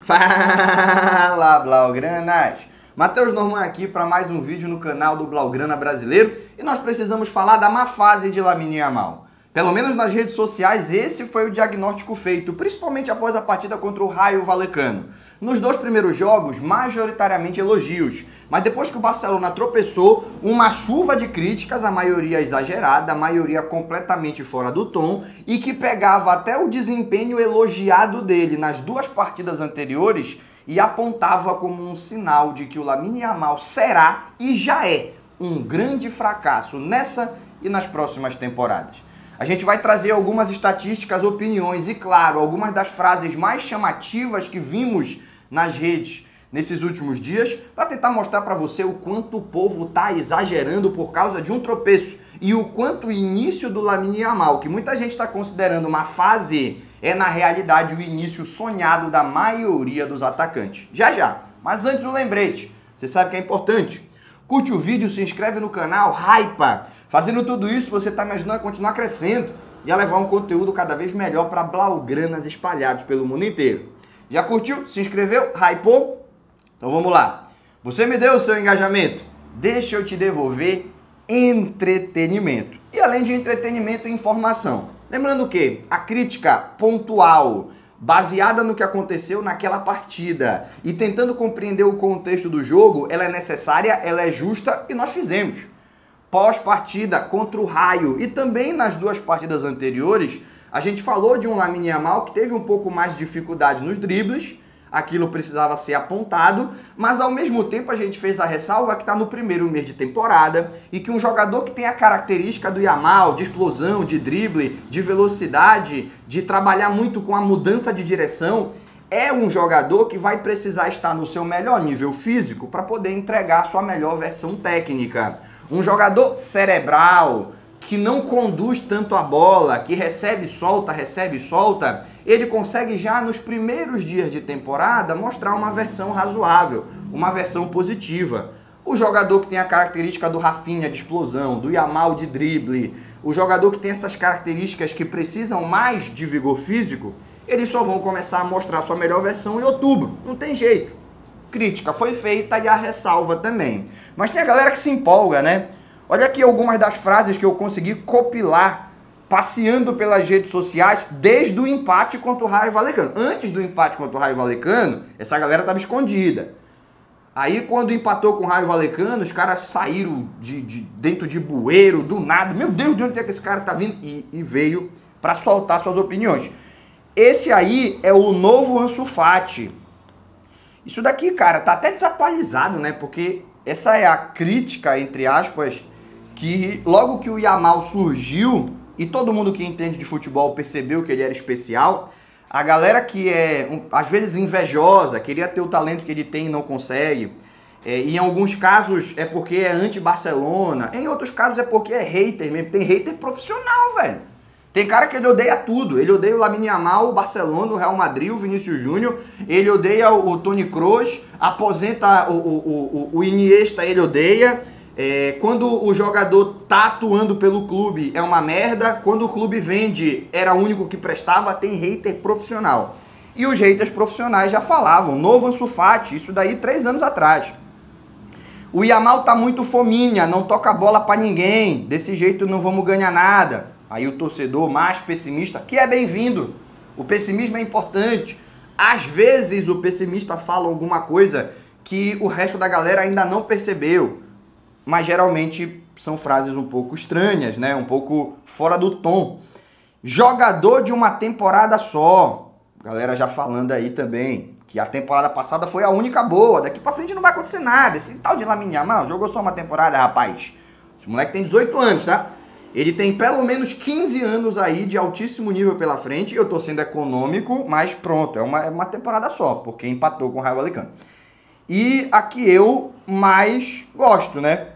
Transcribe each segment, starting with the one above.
Fala, Blaugranas! Matheus Norman aqui para mais um vídeo no canal do Blaugrana Brasileiro e nós precisamos falar da má fase de Lamine Yamal. Pelo menos nas redes sociais, esse foi o diagnóstico feito, principalmente após a partida contra o Raio Vallecano. Nos dois primeiros jogos, majoritariamente elogios, mas depois que o Barcelona tropeçou, uma chuva de críticas, a maioria exagerada, a maioria completamente fora do tom, e que pegava até o desempenho elogiado dele nas duas partidas anteriores e apontava como um sinal de que o Lamine Yamal será e já é um grande fracasso nessa e nas próximas temporadas. A gente vai trazer algumas estatísticas, opiniões e, claro, algumas das frases mais chamativas que vimos nas redes nesses últimos dias para tentar mostrar para você o quanto o povo está exagerando por causa de um tropeço e o quanto o início do Lamine Yamal, que muita gente está considerando uma fase, é na realidade o início sonhado da maioria dos atacantes. Já. Mas antes um lembrete, você sabe que é importante. Curte o vídeo, se inscreve no canal, hypa. Fazendo tudo isso, você está me ajudando a continuar crescendo e a levar um conteúdo cada vez melhor para blaugranas espalhados pelo mundo inteiro. Já curtiu? Se inscreveu? Hypou? Então vamos lá. Você me deu o seu engajamento? Deixa eu te devolver entretenimento. E além de entretenimento, informação. Lembrando que a crítica pontual, baseada no que aconteceu naquela partida e tentando compreender o contexto do jogo, ela é necessária, ela é justa e nós fizemos. Pós-partida contra o Raio e também nas duas partidas anteriores, a gente falou de um Lamine Yamal que teve um pouco mais de dificuldade nos dribles, aquilo precisava ser apontado, mas ao mesmo tempo a gente fez a ressalva que está no primeiro mês de temporada e que um jogador que tem a característica do Yamal, de explosão, de drible, de velocidade, de trabalhar muito com a mudança de direção, é um jogador que vai precisar estar no seu melhor nível físico para poder entregar a sua melhor versão técnica. Um jogador cerebral, que não conduz tanto a bola, que recebe e solta, ele consegue já nos primeiros dias de temporada mostrar uma versão razoável, uma versão positiva. O jogador que tem a característica do Rafinha de explosão, do Yamal de drible, o jogador que tem essas características que precisam mais de vigor físico, eles só vão começar a mostrar sua melhor versão em outubro, não tem jeito. Crítica foi feita e a ressalva também. Mas tem a galera que se empolga, né? Olha aqui algumas das frases que eu consegui copilar passeando pelas redes sociais desde o empate contra o Raio Vallecano. Antes do empate contra o Raio Vallecano, essa galera estava escondida. Aí quando empatou com o Raio Vallecano, os caras saíram dentro de bueiro, do nada. Meu Deus, de onde é que esse cara tá vindo? E veio para soltar suas opiniões. Esse aí é o novo Ansu Fati. Isso daqui, cara, tá até desatualizado, né? Porque essa é a crítica, entre aspas, que logo que o Yamal surgiu e todo mundo que entende de futebol percebeu que ele era especial, a galera que é, às vezes, invejosa, queria ter o talento que ele tem e não consegue, e em alguns casos é porque é anti-Barcelona, em outros casos é porque é hater mesmo, tem hater profissional, velho. Tem cara que ele odeia tudo, ele odeia o Lamine Yamal, o Barcelona, o Real Madrid, o Vinícius Júnior, ele odeia o Toni Kroos, aposenta o Iniesta, ele odeia. Quando o jogador tá atuando pelo clube é uma merda, quando o clube vende era o único que prestava, tem hater profissional. E os haters profissionais já falavam, novo Ansu Fati, isso daí 3 anos atrás. O Yamal tá muito fominha, não toca a bola pra ninguém, desse jeito não vamos ganhar nada. Aí o torcedor mais pessimista, que é bem-vindo, o pessimismo é importante. Às vezes o pessimista fala alguma coisa que o resto da galera ainda não percebeu, mas geralmente são frases um pouco estranhas, né? Um pouco fora do tom. Jogador de uma temporada só, galera já falando aí também, que a temporada passada foi a única boa, daqui pra frente não vai acontecer nada. Esse tal de Lamine Yamal jogou só uma temporada, rapaz. Esse moleque tem 18 anos, tá? Ele tem pelo menos 15 anos aí de altíssimo nível pela frente. Eu tô sendo econômico, mas pronto, é uma temporada só, porque empatou com o Raio Vallecano. E aqui eu mais gosto, né?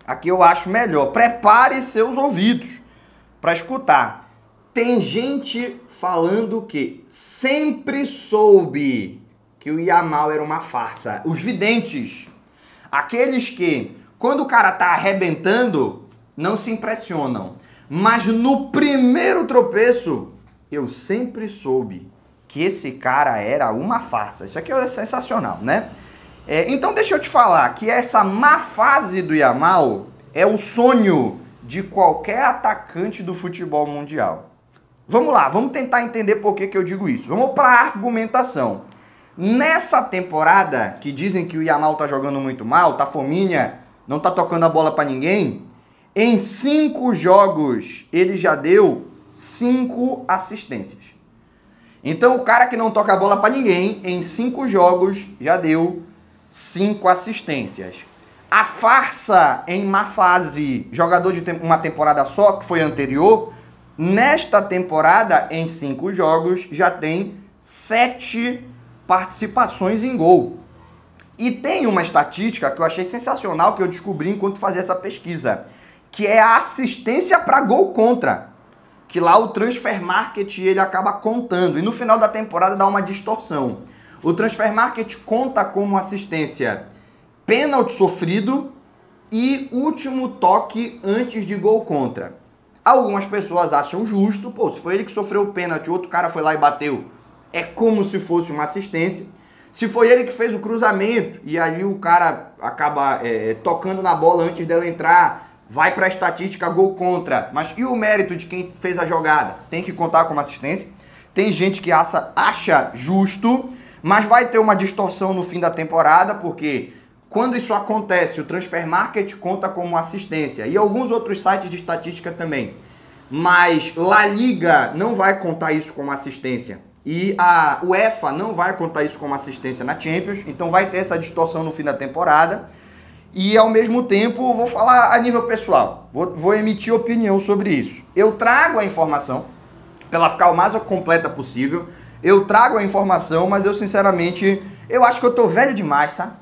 Aqui eu acho melhor. Prepare seus ouvidos para escutar. Tem gente falando que sempre soube que o Yamal era uma farsa. Os videntes, aqueles que, quando o cara tá arrebentando, não se impressionam. Mas no primeiro tropeço, eu sempre soube que esse cara era uma farsa. Isso aqui é sensacional, né? Então deixa eu te falar que essa má fase do Yamal é o sonho de qualquer atacante do futebol mundial. Vamos lá, vamos tentar entender por que eu digo isso. Vamos para a argumentação. Nessa temporada, que dizem que o Yamal tá jogando muito mal, tá fominha, não tá tocando a bola para ninguém, em 5 jogos ele já deu 5 assistências. Então o cara que não toca a bola para ninguém, em 5 jogos já deu 5 assistências. A farsa em má fase, jogador de uma temporada só, que foi anterior, nesta temporada, em 5 jogos, já tem 7 participações em gol. E tem uma estatística que eu achei sensacional, que eu descobri enquanto fazia essa pesquisa, que é a assistência para gol contra, que lá o Transfermarkt ele acaba contando, e no final da temporada dá uma distorção. O Transfermarkt conta como assistência pênalti sofrido e último toque antes de gol contra. Algumas pessoas acham justo, pô, se foi ele que sofreu o pênalti, outro cara foi lá e bateu, é como se fosse uma assistência. Se foi ele que fez o cruzamento e ali o cara acaba tocando na bola antes dela entrar, vai para a estatística gol contra. Mas e o mérito de quem fez a jogada? Tem que contar como assistência. Tem gente que acha justo, mas vai ter uma distorção no fim da temporada, porque quando isso acontece, o Transfermarkt conta como assistência e alguns outros sites de estatística também. Mas La Liga não vai contar isso como assistência. E a UEFA não vai contar isso como assistência na Champions, então vai ter essa distorção no fim da temporada. E ao mesmo tempo, vou falar a nível pessoal, vou emitir opinião sobre isso. Eu trago a informação, para ela ficar o mais completa possível, eu trago a informação, mas eu sinceramente, eu acho que eu tô velho demais, sabe?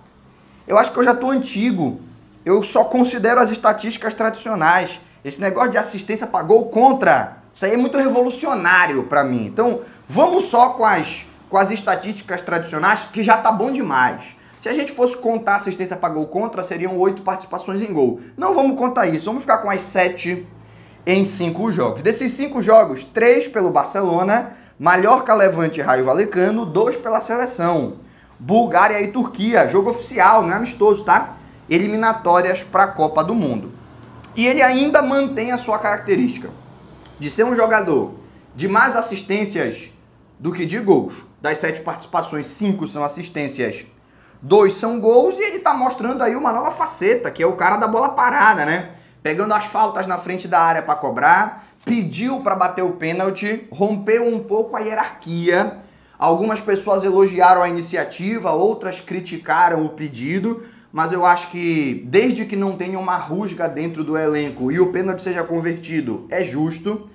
Eu acho que eu já tô antigo, eu só considero as estatísticas tradicionais. Esse negócio de assistência para gol contra, isso aí é muito revolucionário para mim. Então, vamos só com as estatísticas tradicionais, que já tá bom demais. Se a gente fosse contar assistência para gol contra, seriam 8 participações em gol. Não vamos contar isso, vamos ficar com as 7 em 5 jogos. Desses 5 jogos, 3 pelo Barcelona, Mallorca, Levante e Raio Vallecano, 2 pela seleção. Bulgária e Turquia, jogo oficial, não é amistoso, tá? Eliminatórias para a Copa do Mundo. E ele ainda mantém a sua característica de ser um jogador de mais assistências do que de gols. Das 7 participações, 5 são assistências, 2 são gols, e ele tá mostrando aí uma nova faceta, que é o cara da bola parada, né? Pegando as faltas na frente da área para cobrar, pediu para bater o pênalti, rompeu um pouco a hierarquia. Algumas pessoas elogiaram a iniciativa, outras criticaram o pedido, mas eu acho que desde que não tenha uma rusga dentro do elenco e o pênalti seja convertido, é justo.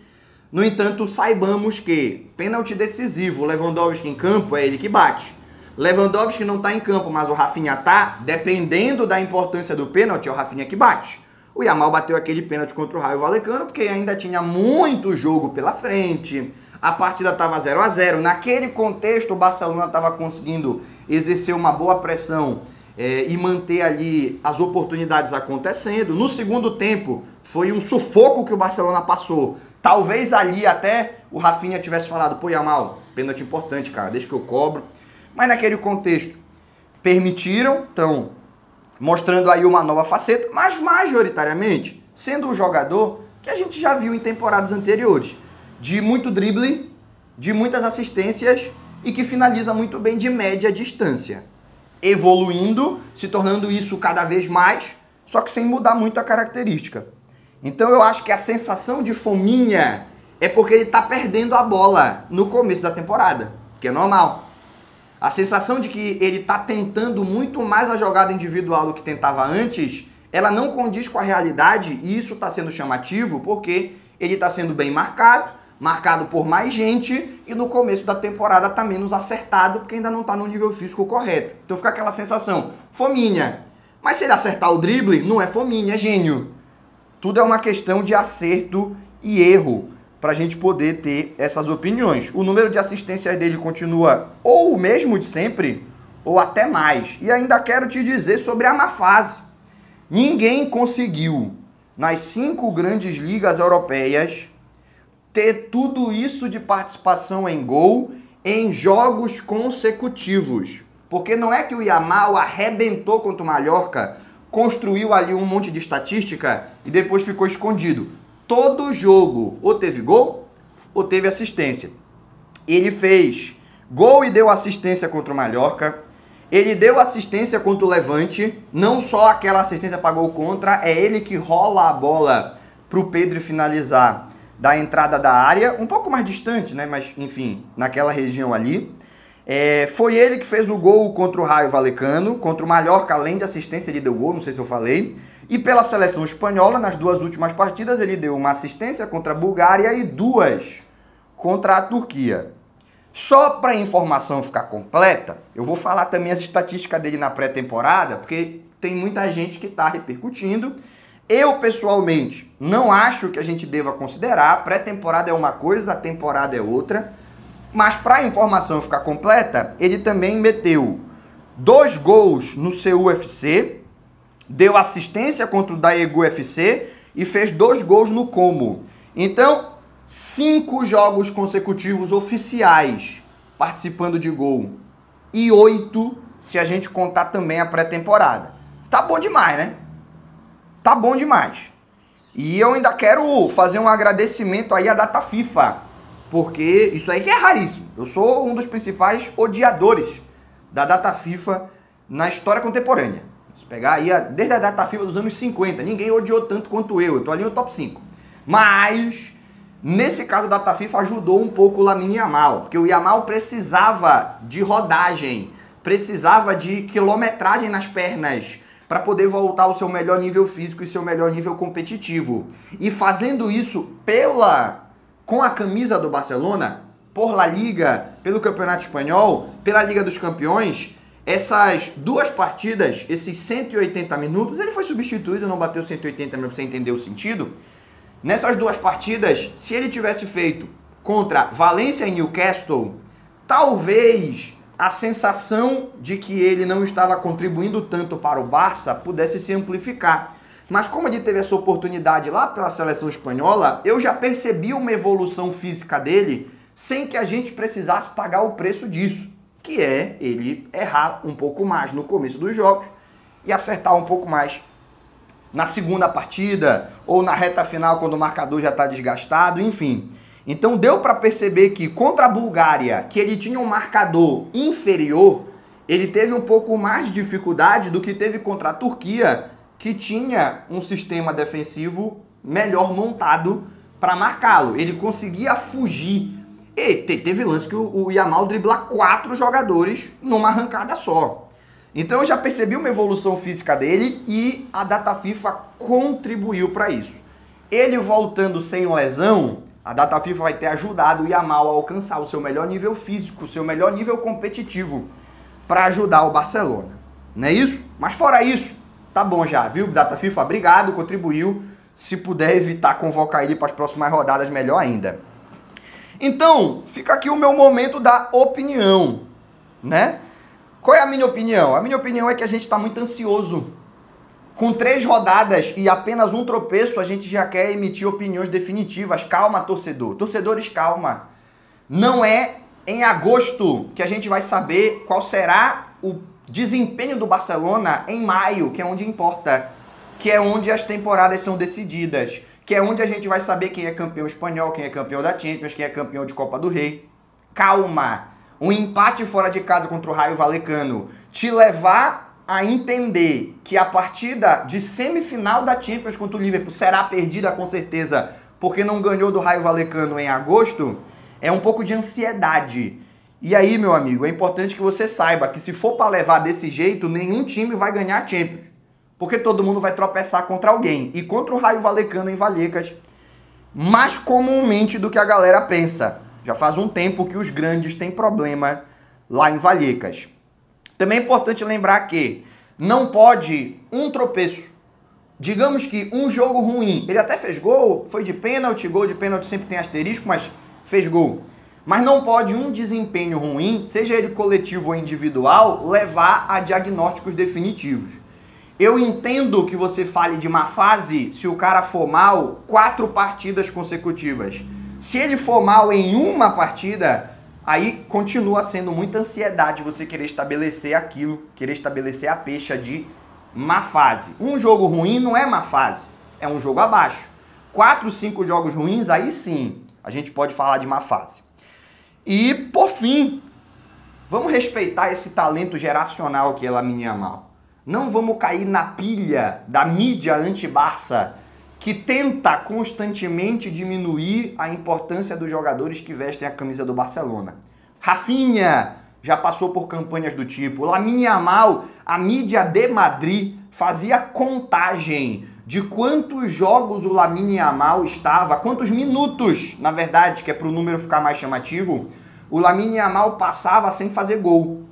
No entanto, saibamos que pênalti decisivo, Lewandowski em campo, é ele que bate. Lewandowski não está em campo, mas o Rafinha tá, dependendo da importância do pênalti, é o Rafinha que bate. O Yamal bateu aquele pênalti contra o Raio Vallecano porque ainda tinha muito jogo pela frente. A partida estava 0 a 0. Naquele contexto, o Barcelona estava conseguindo exercer uma boa pressão e manter ali as oportunidades acontecendo. No segundo tempo, foi um sufoco que o Barcelona passou. Talvez ali até o Rafinha tivesse falado, pô, Yamal, pênalti importante, cara, deixa que eu cobro. Mas naquele contexto, permitiram, então, mostrando aí uma nova faceta, mas majoritariamente sendo um jogador que a gente já viu em temporadas anteriores, de muito drible, de muitas assistências e que finaliza muito bem de média distância. Evoluindo, se tornando isso cada vez mais, só que sem mudar muito a característica. Então eu acho que a sensação de fominha é porque ele está perdendo a bola no começo da temporada, que é normal. A sensação de que ele está tentando muito mais a jogada individual do que tentava antes, ela não condiz com a realidade, e isso está sendo chamativo porque ele está sendo bem marcado por mais gente, e no começo da temporada está menos acertado porque ainda não está no nível físico correto. Então fica aquela sensação, fominha. Mas se ele acertar o drible, não é fominha, é gênio. Tudo é uma questão de acerto e erro para a gente poder ter essas opiniões. O número de assistências dele continua ou o mesmo de sempre, ou até mais. E ainda quero te dizer sobre a má fase. Ninguém conseguiu, nas 5 grandes ligas europeias, ter tudo isso de participação em gol em jogos consecutivos. Porque não é que o Yamal arrebentou contra o Mallorca, construiu ali um monte de estatística e depois ficou escondido. Todo jogo ou teve gol ou teve assistência. Ele fez gol e deu assistência contra o Mallorca. Ele deu assistência contra o Levante. Não só aquela assistência para gol contra, é ele que rola a bola para o Pedri finalizar da entrada da área, um pouco mais distante, né? Mas, enfim, naquela região ali. Foi ele que fez o gol contra o Rayo Vallecano, contra o Mallorca, além de assistência, ele deu gol, não sei se eu falei. E pela seleção espanhola, nas duas últimas partidas, ele deu uma assistência contra a Bulgária e 2 contra a Turquia. Só para a informação ficar completa, eu vou falar também as estatísticas dele na pré-temporada, porque tem muita gente que está repercutindo. Eu, pessoalmente, não acho que a gente deva considerar. A pré-temporada é uma coisa, a temporada é outra. Mas para a informação ficar completa, ele também meteu 2 gols no seu UFC, deu assistência contra o Daegu FC e fez 2 gols no Como. Então, 5 jogos consecutivos oficiais participando de gol e 8 se a gente contar também a pré-temporada. Tá bom demais, né? Tá bom demais. E eu ainda quero fazer um agradecimento aí à data FIFA, porque isso aí que é raríssimo. Eu sou um dos principais odiadores da data FIFA na história contemporânea. Se pegar aí desde a data FIFA dos anos 50, ninguém odiou tanto quanto eu tô ali no top 5. Mas nesse caso a data FIFA ajudou um pouco o Lamine Yamal, porque o Yamal precisava de rodagem, precisava de quilometragem nas pernas para poder voltar ao seu melhor nível físico e seu melhor nível competitivo. E fazendo isso com a camisa do Barcelona, por La Liga, pelo Campeonato Espanhol, pela Liga dos Campeões, essas 2 partidas, esses 180 minutos, ele foi substituído, não bateu 180, mas você entendeu o sentido. Nessas 2 partidas, se ele tivesse feito contra Valência e Newcastle, talvez a sensação de que ele não estava contribuindo tanto para o Barça pudesse se amplificar. Mas como ele teve essa oportunidade lá pela seleção espanhola, eu já percebi uma evolução física dele sem que a gente precisasse pagar o preço disso, que é ele errar um pouco mais no começo dos jogos e acertar um pouco mais na segunda partida ou na reta final quando o marcador já está desgastado, enfim. Então deu para perceber que contra a Bulgária, que ele tinha um marcador inferior, ele teve um pouco mais de dificuldade do que teve contra a Turquia, que tinha um sistema defensivo melhor montado para marcá-lo. Ele conseguia fugir. E teve lance que o Yamal dribla 4 jogadores numa arrancada só. Então eu já percebi uma evolução física dele e a data FIFA contribuiu para isso. Ele voltando sem lesão, a data FIFA vai ter ajudado o Yamal a alcançar o seu melhor nível físico, o seu melhor nível competitivo para ajudar o Barcelona. Não é isso? Mas fora isso, tá bom já, viu? Data FIFA, obrigado, contribuiu. Se puder evitar convocar ele para as próximas rodadas, melhor ainda. Então, fica aqui o meu momento da opinião, né? Qual é a minha opinião? A minha opinião é que a gente está muito ansioso. Com 3 rodadas e apenas um tropeço, a gente já quer emitir opiniões definitivas. Calma, torcedor. Torcedores, calma. Não é em agosto que a gente vai saber qual será o desempenho do Barcelona em maio, que é onde importa, que é onde as temporadas são decididas, que é onde a gente vai saber quem é campeão espanhol, quem é campeão da Champions, quem é campeão de Copa do Rei. Calma! Um empate fora de casa contra o Rayo Vallecano te levar a entender que a partida de semifinal da Champions contra o Liverpool será perdida com certeza, porque não ganhou do Rayo Vallecano em agosto, é um pouco de ansiedade. E aí, meu amigo, é importante que você saiba que se for para levar desse jeito, nenhum time vai ganhar a Champions. Porque todo mundo vai tropeçar contra alguém. E contra o Rayo Vallecano em Vallecas, mais comumente do que a galera pensa. Já faz um tempo que os grandes têm problema lá em Vallecas. Também é importante lembrar que não pode um tropeço. Digamos que um jogo ruim, ele até fez gol, foi de pênalti, gol de pênalti sempre tem asterisco, mas fez gol. Mas não pode um desempenho ruim, seja ele coletivo ou individual, levar a diagnósticos definitivos. Eu entendo que você fale de má fase se o cara for mal 4 partidas consecutivas. Se ele for mal em uma partida, aí continua sendo muita ansiedade você querer estabelecer aquilo, querer estabelecer a pecha de má fase. Um jogo ruim não é má fase, é um jogo abaixo. 4, 5 jogos ruins, aí sim, a gente pode falar de má fase. E, por fim, vamos respeitar esse talento geracional que é Lamine Yamal. Não vamos cair na pilha da mídia anti-Barça, que tenta constantemente diminuir a importância dos jogadores que vestem a camisa do Barcelona. Rafinha já passou por campanhas do tipo. Lamine Yamal, a mídia de Madrid fazia contagem de quantos jogos o Lamine Yamal estava, quantos minutos, na verdade, que é para o número ficar mais chamativo, o Lamine Yamal passava sem fazer gol.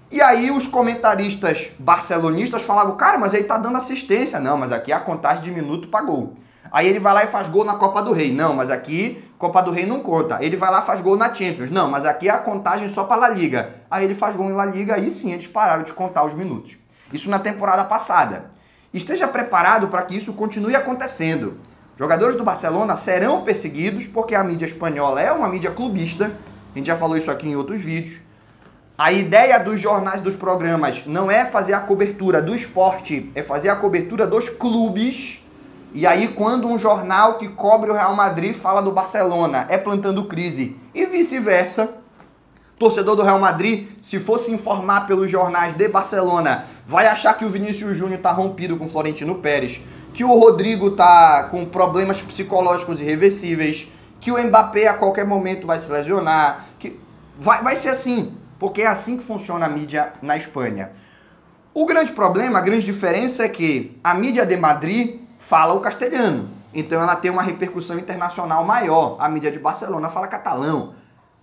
E aí os comentaristas barcelonistas falavam, cara, mas ele tá dando assistência. Não, mas aqui é a contagem de minuto para gol. Aí ele vai lá e faz gol na Copa do Rei. Não, mas aqui Copa do Rei não conta. Ele vai lá e faz gol na Champions. Não, mas aqui é a contagem só para La Liga. Aí ele faz gol em La Liga, aí sim eles pararam de contar os minutos. Isso na temporada passada. Esteja preparado para que isso continue acontecendo. Jogadores do Barcelona serão perseguidos porque a mídia espanhola é uma mídia clubista. A gente já falou isso aqui em outros vídeos. A ideia dos jornais, dos programas, não é fazer a cobertura do esporte, é fazer a cobertura dos clubes. E aí, quando um jornal que cobre o Real Madrid fala do Barcelona, é plantando crise. E vice-versa. Torcedor do Real Madrid, se fosse informar pelos jornais de Barcelona, vai achar que o Vinícius Júnior tá rompido com o Florentino Pérez, que o Rodrigo tá com problemas psicológicos irreversíveis, que o Mbappé a qualquer momento vai se lesionar, que vai ser assim. Porque é assim que funciona a mídia na Espanha. O grande problema, a grande diferença é que a mídia de Madrid fala o castelhano. Então ela tem uma repercussão internacional maior. A mídia de Barcelona fala catalão.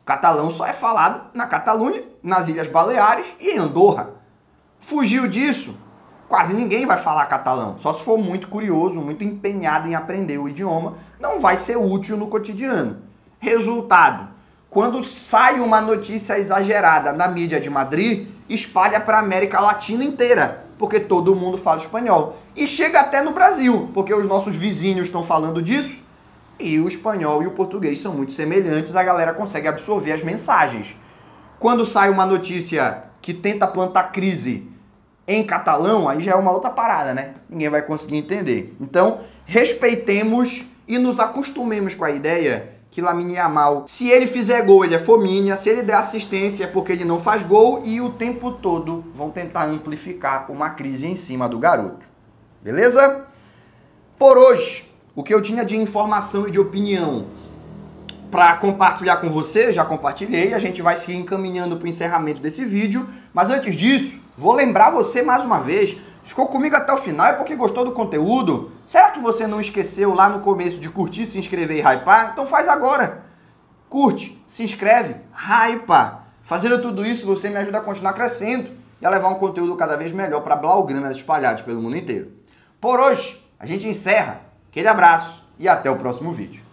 O catalão só é falado na Catalunha, nas Ilhas Baleares e em Andorra. Fugiu disso, quase ninguém vai falar catalão. Só se for muito curioso, muito empenhado em aprender o idioma, não vai ser útil no cotidiano. Resultado. Quando sai uma notícia exagerada na mídia de Madrid, espalha para a América Latina inteira, porque todo mundo fala espanhol. E chega até no Brasil, porque os nossos vizinhos estão falando disso, e o espanhol e o português são muito semelhantes, a galera consegue absorver as mensagens. Quando sai uma notícia que tenta plantar crise em catalão, aí já é uma outra parada, né? Ninguém vai conseguir entender. Então, respeitemos e nos acostumemos com a ideia que Lamine Yamal, se ele fizer gol, ele é fominha, se ele der assistência é porque ele não faz gol, e o tempo todo vão tentar amplificar uma crise em cima do garoto. Beleza? Por hoje, o que eu tinha de informação e de opinião para compartilhar com você, já compartilhei, a gente vai se encaminhando para o encerramento desse vídeo, mas antes disso, vou lembrar você mais uma vez, ficou comigo até o final é porque gostou do conteúdo? Será que você não esqueceu lá no começo de curtir, se inscrever e hypar? Então faz agora. Curte, se inscreve, hypa. Fazendo tudo isso, você me ajuda a continuar crescendo e a levar um conteúdo cada vez melhor para blaugranas espalhados pelo mundo inteiro. Por hoje, a gente encerra. Aquele abraço e até o próximo vídeo.